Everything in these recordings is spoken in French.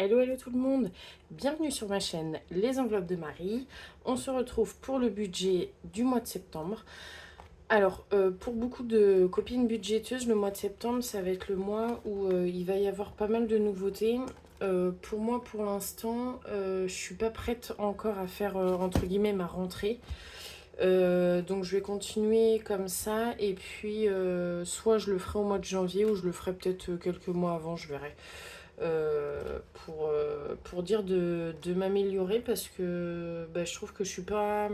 Hello, hello tout le monde, bienvenue sur ma chaîne Les Enveloppes de Marie. On se retrouve pour le budget du mois de septembre. Alors, pour beaucoup de copines budgéteuses, le mois de septembre, ça va être le mois où il va y avoir pas mal de nouveautés. Pour moi, pour l'instant, je suis pas prête encore à faire, entre guillemets, ma rentrée. Donc je vais continuer comme ça et puis soit je le ferai au mois de janvier ou je le ferai peut-être quelques mois avant, je verrai. Pour dire de m'améliorer parce que bah, je trouve que je suis pas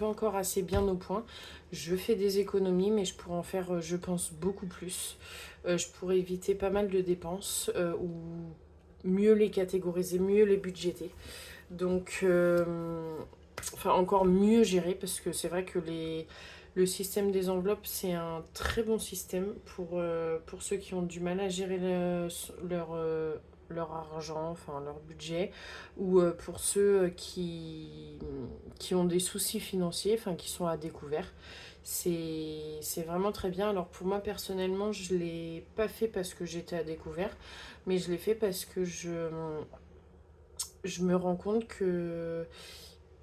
encore assez bien au point. Je fais des économies mais je pourrais en faire je pense beaucoup plus. Je pourrais éviter pas mal de dépenses ou mieux les catégoriser, mieux les budgéter. Donc enfin encore mieux gérer parce que c'est vrai que le système des enveloppes c'est un très bon système pour ceux qui ont du mal à gérer leur argent, enfin leur budget, ou pour ceux qui ont des soucis financiers, enfin qui sont à découvert. C'est vraiment très bien. Alors pour moi personnellement, je ne l'ai pas fait parce que j'étais à découvert, mais je l'ai fait parce que je me rends compte que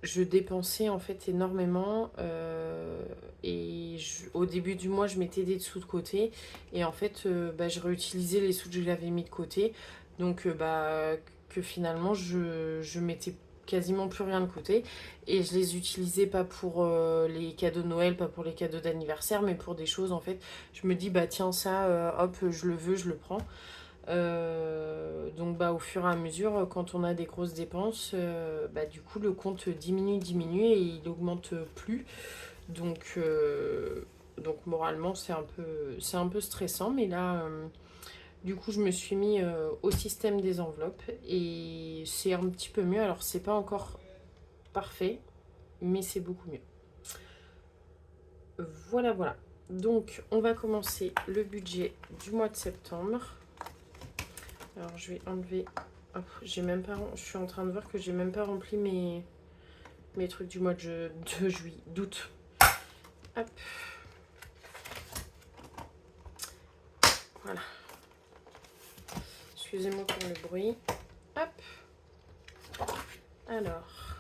je dépensais en fait énormément au début du mois je mettais des sous de côté et en fait bah, je réutilisais les sous que j'avais mis de côté donc bah, que finalement je mettais quasiment plus rien de côté et je les utilisais pas pour les cadeaux de Noël, pas pour les cadeaux d'anniversaire mais pour des choses en fait je me dis bah tiens ça hop je le veux je le prends. Donc bah, au fur et à mesure, quand on a des grosses dépenses, bah, du coup le compte diminue et il augmente plus. Donc, donc moralement c'est un peu stressant. Mais là, du coup je me suis mis au système des enveloppes et c'est un petit peu mieux. Alors c'est pas encore parfait, mais c'est beaucoup mieux. Voilà, voilà. Donc on va commencer le budget du mois de septembre. Alors je vais enlever. Hop, j'ai même pas. Je suis en train de voir que j'ai même pas rempli mes trucs du mois de juillet, d'août. Hop. Voilà. Excusez-moi pour le bruit. Hop. Alors.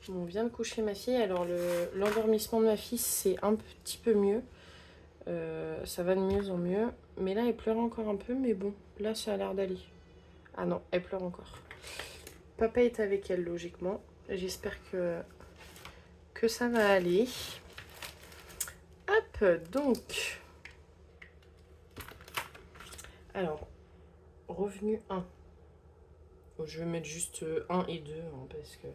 On vient de coucher ma fille. Alors l'endormissement de ma fille c'est un petit peu mieux. Ça va de mieux en mieux. Mais là elle pleure encore un peu. Mais bon, là ça a l'air d'aller. Ah non, elle pleure encore. Papa est avec elle logiquement. J'espère que ça va aller. Hop, donc. Alors, revenu 1. Je vais mettre juste 1 et 2 hein, parce que.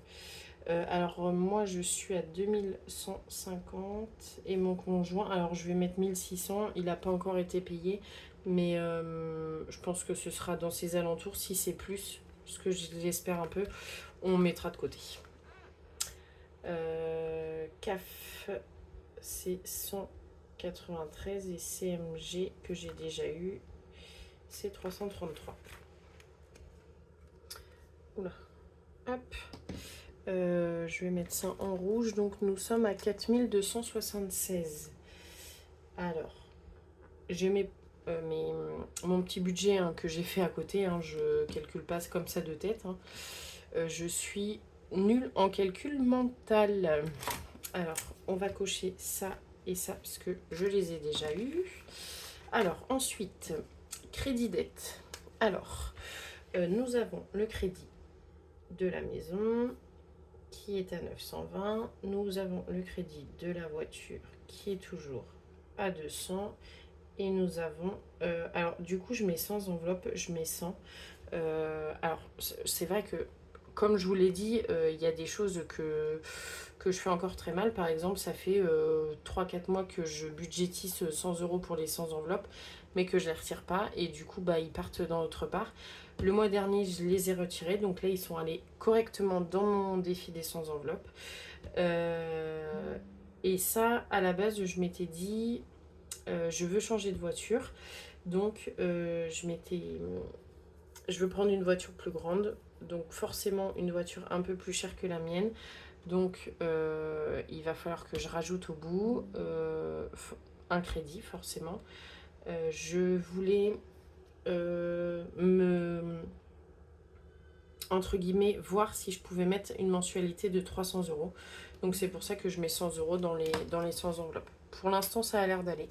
Alors, moi je suis à 2150 et mon conjoint, alors je vais mettre 1600. Il n'a pas encore été payé, mais je pense que ce sera dans ces alentours. Si c'est plus, ce que j'espère un peu, on mettra de côté. CAF, c'est 193 et CMG que j'ai déjà eu, c'est 333. Oula. Hop. Je vais mettre ça en rouge. Donc nous sommes à 4276. Alors, j'ai mon petit budget hein, que j'ai fait à côté. Hein, je calcule pas comme ça de tête. Hein. Je suis nulle en calcul mental. Alors, on va cocher ça et ça parce que je les ai déjà eus. Alors, ensuite, crédit dette. Alors, nous avons le crédit de la maison qui est à 920. Nous avons le crédit de la voiture qui est toujours à 200. Et nous avons... alors, du coup, je mets 100 enveloppes, je mets 100. Alors, c'est vrai que, comme je vous l'ai dit, il y a des choses que je fais encore très mal. Par exemple, ça fait 3-4 mois que je budgétise 100 euros pour les 100 enveloppes, mais que je ne les retire pas. Et du coup, bah, ils partent dans autre part. Le mois dernier, je les ai retirés. Donc là, ils sont allés correctement dans mon défi des 100 enveloppes. Et ça, à la base, je m'étais dit, je veux changer de voiture. Donc, je veux prendre une voiture plus grande. Donc, forcément, une voiture un peu plus chère que la mienne. Donc, il va falloir que je rajoute au bout un crédit, forcément. Je voulais entre guillemets, voir si je pouvais mettre une mensualité de 300 euros. Donc c'est pour ça que je mets 100 euros dans les 100 enveloppes. Pour l'instant, ça a l'air d'aller.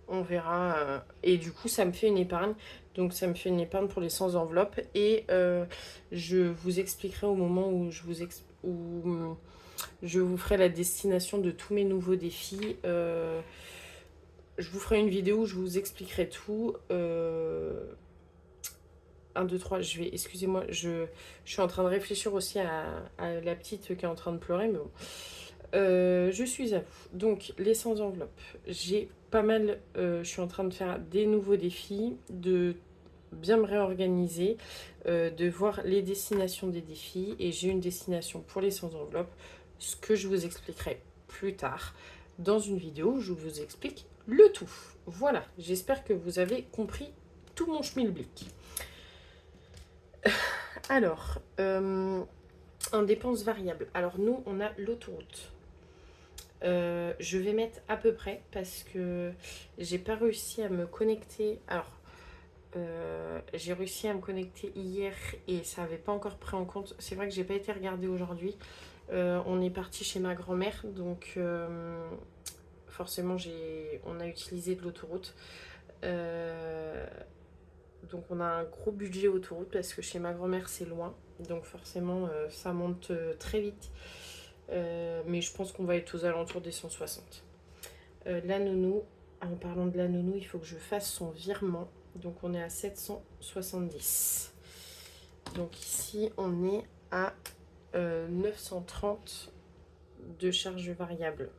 On verra. Et du coup, ça me fait une épargne. Donc ça me fait une épargne pour les 100 enveloppes. Et je vous expliquerai au moment où je vous ferai la destination de tous mes nouveaux défis. Je vous ferai une vidéo où je vous expliquerai tout. 1, 2, 3, excusez-moi, je suis en train de réfléchir aussi à la petite qui est en train de pleurer, mais bon. Je suis à vous. Donc, les 100 enveloppes. J'ai pas mal, je suis en train de faire des nouveaux défis, de bien me réorganiser, de voir les destinations des défis. Et j'ai une destination pour les 100 enveloppes, ce que je vous expliquerai plus tard dans une vidéo où je vous explique le tout. Voilà, j'espère que vous avez compris tout mon schmilblick. Alors, en dépenses variables. Alors nous, on a l'autoroute. Je vais mettre à peu près parce que j'ai pas réussi à me connecter. Alors, j'ai réussi à me connecter hier et ça n'avait pas encore pris en compte. C'est vrai que j'ai pas été regarder aujourd'hui. On est parti chez ma grand-mère, donc forcément on a utilisé de l'autoroute. Donc on a un gros budget autoroute parce que chez ma grand-mère c'est loin. Donc forcément ça monte très vite. Mais je pense qu'on va être aux alentours des 160. La nounou, en parlant de la nounou, il faut que je fasse son virement. Donc on est à 770. Donc ici on est à 930 de charges variables.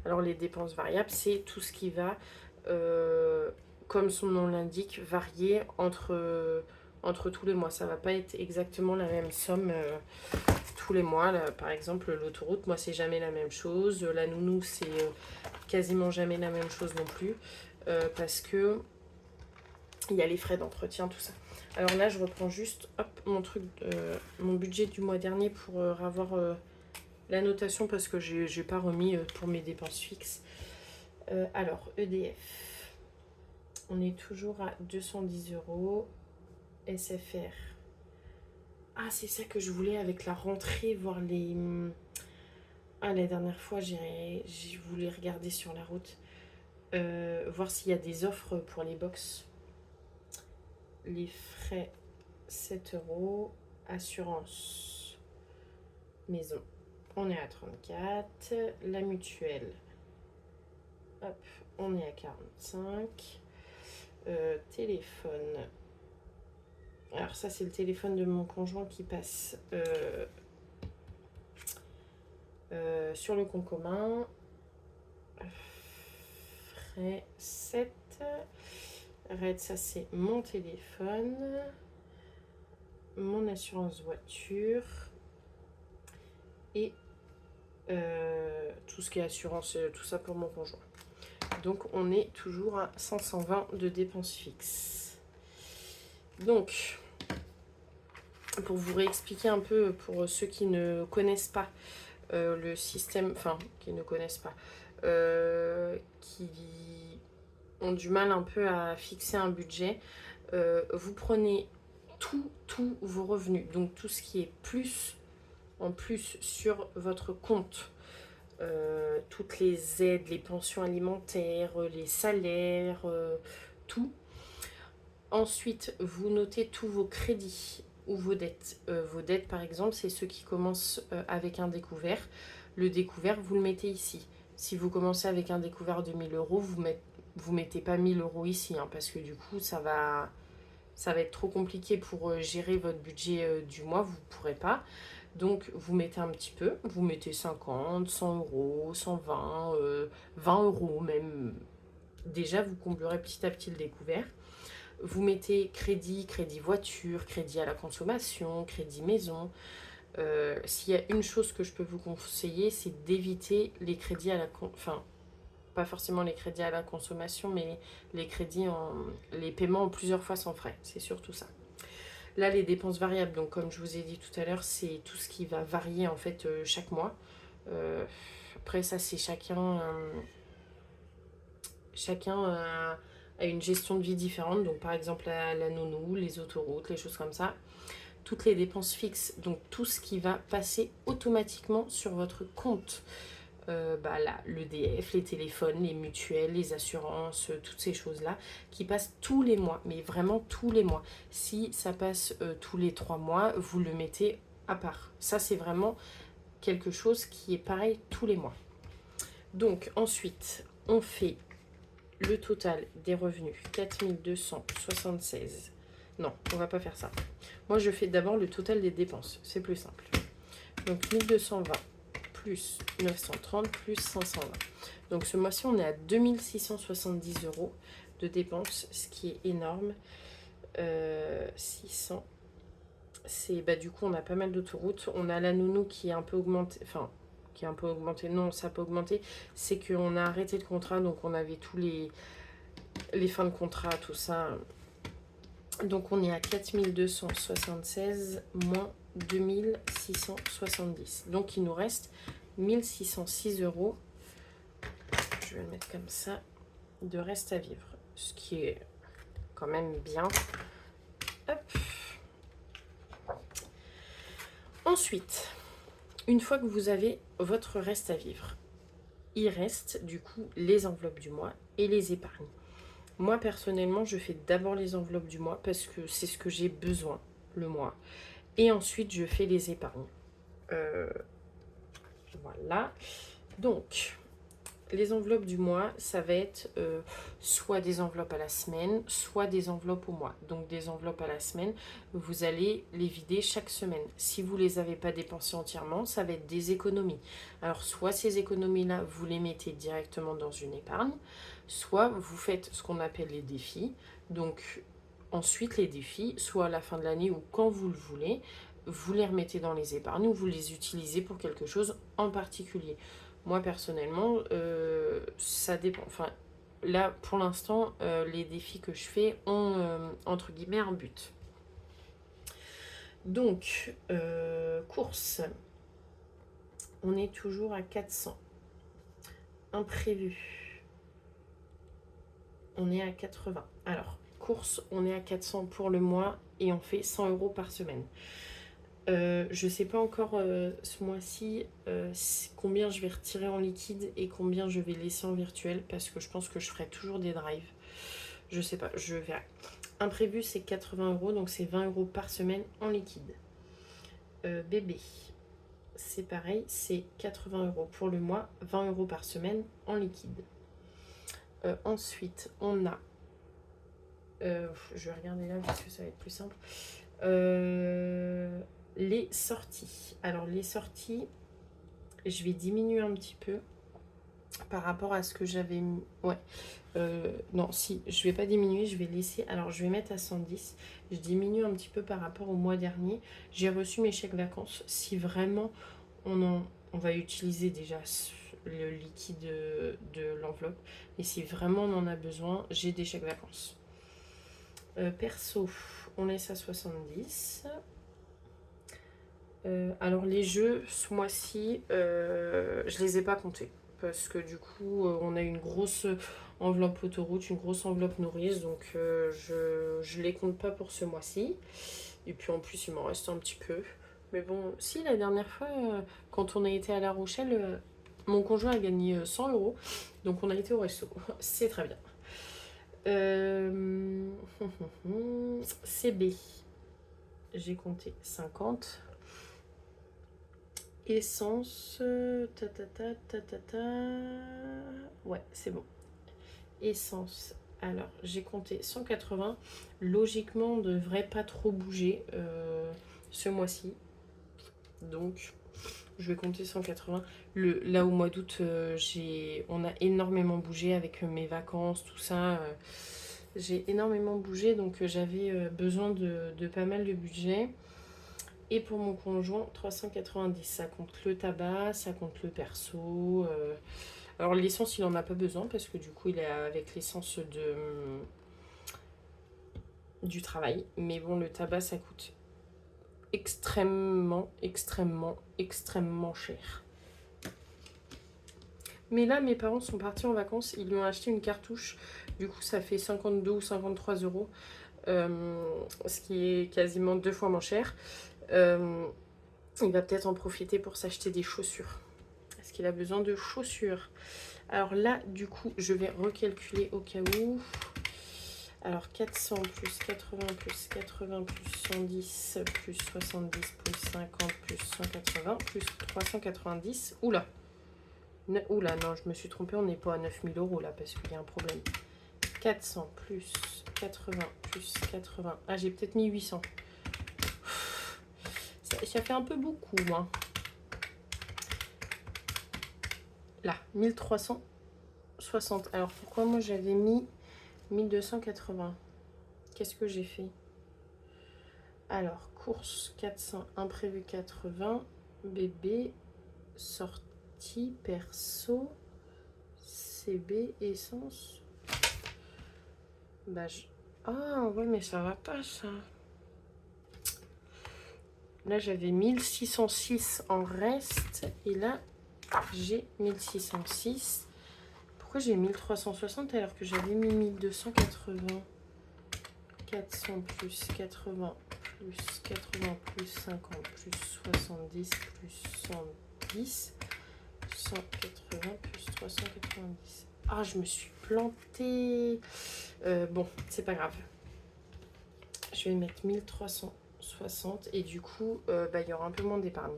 Alors les dépenses variables, c'est tout ce qui va, comme son nom l'indique, varier entre tous les mois. Ça ne va pas être exactement la même somme tous les mois. Là, par exemple, l'autoroute, moi, c'est jamais la même chose. La nounou, c'est quasiment jamais la même chose non plus. Parce que il y a les frais d'entretien, tout ça. Alors là, je reprends juste mon budget du mois dernier pour avoir la notation parce que j'ai pas remis pour mes dépenses fixes. Alors, EDF. On est toujours à 210 euros. SFR. Ah, c'est ça que je voulais avec la rentrée, voir les... Ah, la dernière fois, j'ai voulu regarder sur la route. Voir s'il y a des offres pour les box. Les frais, 7 euros. Assurance maison, on est à 34. La mutuelle, hop, on est à 45. Téléphone. Alors ça, c'est le téléphone de mon conjoint qui passe sur le compte commun. Frais 7. Red, ça c'est mon téléphone. Mon assurance voiture. Et tout ce qui est assurance, tout ça pour mon conjoint. Donc on est toujours à 520 de dépenses fixes. Donc, pour vous réexpliquer un peu, pour ceux qui ne connaissent pas le système, enfin, qui ne connaissent pas, qui ont du mal un peu à fixer un budget, vous prenez tous vos revenus, donc tout ce qui est en plus sur votre compte, toutes les aides, les pensions alimentaires, les salaires, tout. Ensuite, vous notez tous vos crédits ou vos dettes. Vos dettes, par exemple, c'est ceux qui commencent avec un découvert. Le découvert, vous le mettez ici. Si vous commencez avec un découvert de 1000 euros, vous mettez pas 1000 euros ici, hein, parce que du coup, ça va être trop compliqué pour gérer votre budget du mois, vous ne pourrez pas. Donc, vous mettez un petit peu, vous mettez 50, 100 euros, 120, 20 euros même. Déjà, vous comblerez petit à petit le découvert. Vous mettez crédit voiture, crédit à la consommation, crédit maison. S'il y a une chose que je peux vous conseiller, c'est d'éviter les crédits à la... Enfin, pas forcément les crédits à la consommation, mais les paiements en plusieurs fois sans frais. C'est surtout ça. Là, les dépenses variables, donc comme je vous ai dit tout à l'heure, c'est tout ce qui va varier en fait chaque mois. Après, ça, c'est chacun a une gestion de vie différente. Donc, par exemple, la nounou, les autoroutes, les choses comme ça. toutes les dépenses fixes, donc tout ce qui va passer automatiquement sur votre compte. Là, l'EDF, les téléphones, les mutuelles, les assurances, toutes ces choses-là qui passent tous les mois, mais vraiment tous les mois. Si ça passe tous les 3 mois, vous le mettez à part. Ça, c'est vraiment quelque chose qui est pareil tous les mois. Donc, ensuite, on fait le total des revenus, 4276. Non, on va pas faire ça. Moi, je fais d'abord le total des dépenses. C'est plus simple. Donc, 1220 plus 930 plus 520. Donc, ce mois-ci, on est à 2670 € de dépenses, ce qui est énorme. 600. Du coup, on a pas mal d'autoroutes. On a la nounou qui est un peu augmentée. Enfin, qui est un peu augmentée. Non, ça n'a pas augmenté. C'est qu'on a arrêté le contrat. Donc, on avait tous les fins de contrat, tout ça. Donc, on est à 4276 moins 2670. Donc, il nous reste 1606 €. Je vais le mettre comme ça. De reste à vivre. Ce qui est quand même bien. Hop. Ensuite, une fois que vous avez votre reste à vivre, il reste du coup les enveloppes du mois et les épargnes. Moi, personnellement, je fais d'abord les enveloppes du mois parce que c'est ce que j'ai besoin le mois. Et ensuite, je fais les épargnes. Voilà. Donc, les enveloppes du mois, ça va être soit des enveloppes à la semaine, soit des enveloppes au mois. Donc, des enveloppes à la semaine, vous allez les vider chaque semaine. Si vous ne les avez pas dépensées entièrement, ça va être des économies. Alors, soit ces économies-là, vous les mettez directement dans une épargne, soit vous faites ce qu'on appelle les défis. Donc, ensuite, les défis, soit à la fin de l'année ou quand vous le voulez, vous les remettez dans les épargnes ou vous les utilisez pour quelque chose en particulier. Moi, personnellement, ça dépend. Enfin, là, pour l'instant, les défis que je fais ont, entre guillemets, un but. Donc, course. On est toujours à 400. Imprévu. On est à 80. Alors, course, on est à 400 pour le mois et on fait 100 € par semaine. Je sais pas encore ce mois-ci combien je vais retirer en liquide et combien je vais laisser en virtuel parce que je pense que je ferai toujours des drives. Je sais pas, je verrai. Imprévu, c'est 80 €, donc c'est 20 € par semaine en liquide. Bébé, c'est pareil, c'est 80 € pour le mois, 20 € par semaine en liquide. Ensuite, on a... je vais regarder là parce que ça va être plus simple. Les sorties. Alors les sorties, je vais diminuer un petit peu par rapport à ce que j'avais mis. Ouais. Non, si, je vais pas diminuer, je vais laisser. Alors je vais mettre à 110. Je diminue un petit peu par rapport au mois dernier. J'ai reçu mes chèques vacances. Si vraiment on va utiliser déjà le liquide de l'enveloppe. Et si vraiment on en a besoin, j'ai des chèques vacances. Perso, on laisse à 70. Alors les jeux, ce mois-ci, je les ai pas comptés. Parce que du coup, on a une grosse enveloppe autoroute, une grosse enveloppe nourrice. Donc je les compte pas pour ce mois-ci. Et puis en plus, il m'en reste un petit peu. Mais bon, si la dernière fois, quand on a été à La Rochelle, mon conjoint a gagné 100 €. Donc on a été au resto. C'est très bien. CB. J'ai compté 50. Essence, ouais, c'est bon. Essence, alors j'ai compté 180. Logiquement, on ne devrait pas trop bouger ce mois-ci. Donc, je vais compter 180. Là, au mois d'août, on a énormément bougé avec mes vacances, tout ça. J'ai énormément bougé, donc j'avais besoin de pas mal de budget. Et pour mon conjoint, 390. Ça compte le tabac, ça compte le perso. Alors l'essence, il n'en a pas besoin parce que du coup, il est avec l'essence du travail. Mais bon, le tabac, ça coûte extrêmement, extrêmement, extrêmement cher. Mais là, mes parents sont partis en vacances. Ils lui ont acheté une cartouche. Du coup, ça fait 52 ou 53 €. ce qui est quasiment 2 fois moins cher. Il va peut-être en profiter pour s'acheter des chaussures. Est-ce qu'il a besoin de chaussures? Alors là, du coup, je vais recalculer au cas où. Alors 400 plus 80 plus 80 plus 110 plus 70 plus 50 plus 180 plus 390. Oula! Oula, non, je me suis trompée, on n'est pas à 9000 € là parce qu'il y a un problème. 400 plus 80 plus 80. Ah, j'ai peut-être mis 800. Ça fait un peu beaucoup, hein. Là, 1360. Alors, pourquoi moi j'avais mis 1280? Qu'est-ce que j'ai fait? Alors, course 400, imprévu 80, bébé, sortie, perso, CB, essence. Bah, ah, ouais, mais ça va pas, ça. Là, j'avais 1606 en reste. Et là, j'ai 1606. Pourquoi j'ai 1360 alors que j'avais mis 1280? 400 plus 80 plus 80 plus 50 plus 70 plus 110. 180 plus 390. Ah, je me suis plantée. Bon, c'est pas grave. Je vais mettre 1360 et du coup, il y aura un peu moins d'épargne.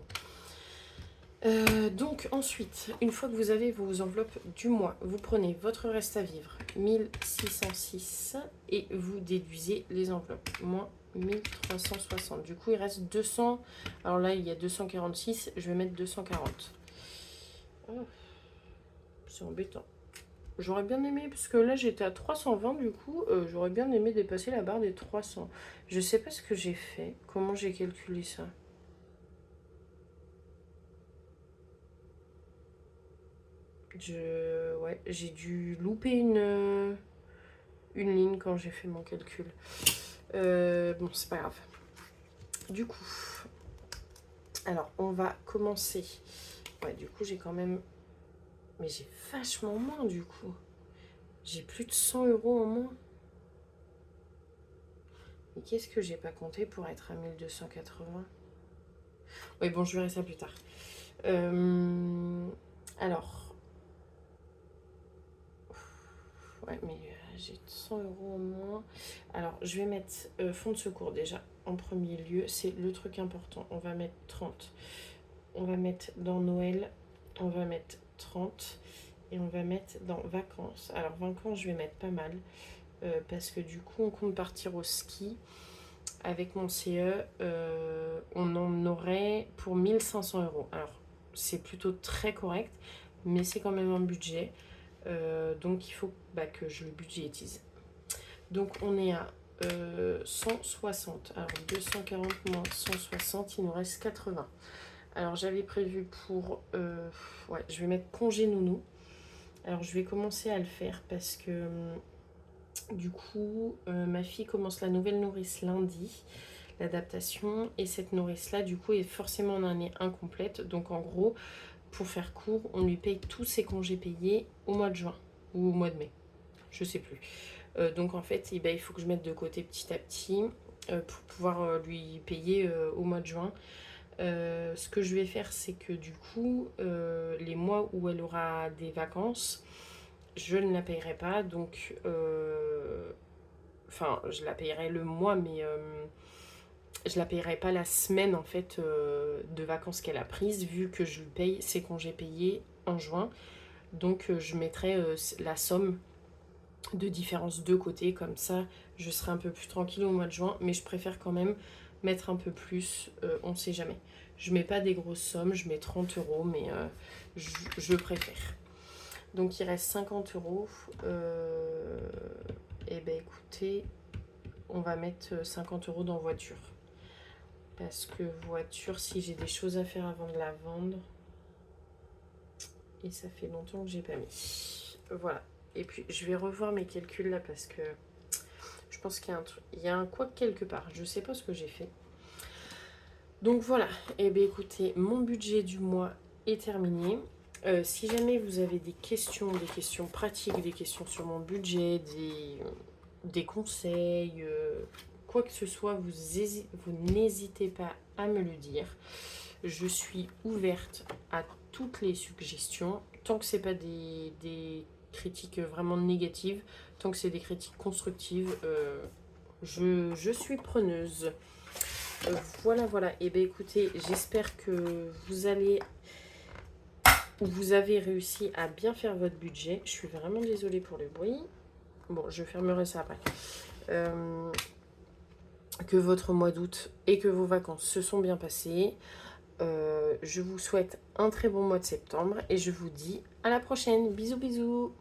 Donc ensuite, une fois que vous avez vos enveloppes du mois, vous prenez votre reste à vivre, 1606, et vous déduisez les enveloppes, moins 1360. Du coup, il reste 200. Alors là, il y a 246, je vais mettre 240. Oh, c'est embêtant. J'aurais bien aimé, parce que là j'étais à 320 du coup, j'aurais bien aimé dépasser la barre des 300. Je sais pas ce que j'ai fait, comment j'ai calculé ça. Ouais, j'ai dû louper une ligne quand j'ai fait mon calcul. Bon, c'est pas grave. Du coup, alors on va commencer. Ouais, du coup j'ai quand même... Mais j'ai vachement moins du coup. J'ai plus de 100 € en moins. Mais qu'est-ce que j'ai pas compté pour être à 1280? Oui, bon, je verrai ça plus tard. Alors... Ouais, mais j'ai 100 € en moins. Alors, je vais mettre fonds de secours déjà. En premier lieu, c'est le truc important. On va mettre 30. On va mettre dans Noël. On va mettre 30. Et on va mettre dans vacances. Alors, vacances, je vais mettre pas mal. Parce que du coup, on compte partir au ski. Avec mon CE, on en aurait pour 1500 €. Alors, c'est plutôt très correct. Mais c'est quand même un budget. Donc, il faut que je le budgétise. Donc, on est à 160. Alors, 240 moins 160, il nous reste 80. Alors, j'avais prévu pour... ouais, je vais mettre congé nounou. Alors, je vais commencer à le faire parce que... du coup, ma fille commence la nouvelle nourrice lundi, l'adaptation. Et cette nourrice-là, du coup, est forcément en année incomplète. Donc, en gros, pour faire court, on lui paye tous ses congés payés au mois de juin ou au mois de mai. Je sais plus. Donc, en fait, il faut que je mette de côté petit à petit pour pouvoir lui payer au mois de juin. Ce que je vais faire, c'est que du coup, les mois où elle aura des vacances, je ne la payerai pas. Donc, enfin, je la payerai le mois, mais je la payerai pas la semaine en fait de vacances qu'elle a prise, vu que je lui paye ses congés payés en juin. Donc, je mettrai la somme de différence de côté, comme ça je serai un peu plus tranquille au mois de juin, mais je préfère quand même mettre un peu plus, on sait jamais. Je mets pas des grosses sommes, je mets 30 €, mais je préfère. Donc il reste 50 €. Et ben écoutez, on va mettre 50 € dans voiture. Parce que voiture, si j'ai des choses à faire avant de la vendre, et ça fait longtemps que j'ai pas mis. Voilà. Et puis je vais revoir mes calculs là parce que je pense qu'il y a un truc, il y a un couac quelque part. Je sais pas ce que j'ai fait. Donc voilà. Et bien écoutez, mon budget du mois est terminé. Si jamais vous avez des questions pratiques, des questions sur mon budget, des conseils, quoi que ce soit, vous n'hésitez pas à me le dire. Je suis ouverte à toutes les suggestions, tant que c'est pas des critiques vraiment négatives, tant que c'est des critiques constructives, je suis preneuse. Voilà, voilà. Et bien écoutez, j'espère que vous avez réussi à bien faire votre budget. Je suis vraiment désolée pour le bruit. Bon, je fermerai ça après. Que votre mois d'août et que vos vacances se sont bien passées. Je vous souhaite un très bon mois de septembre et je vous dis à la prochaine. Bisous, bisous.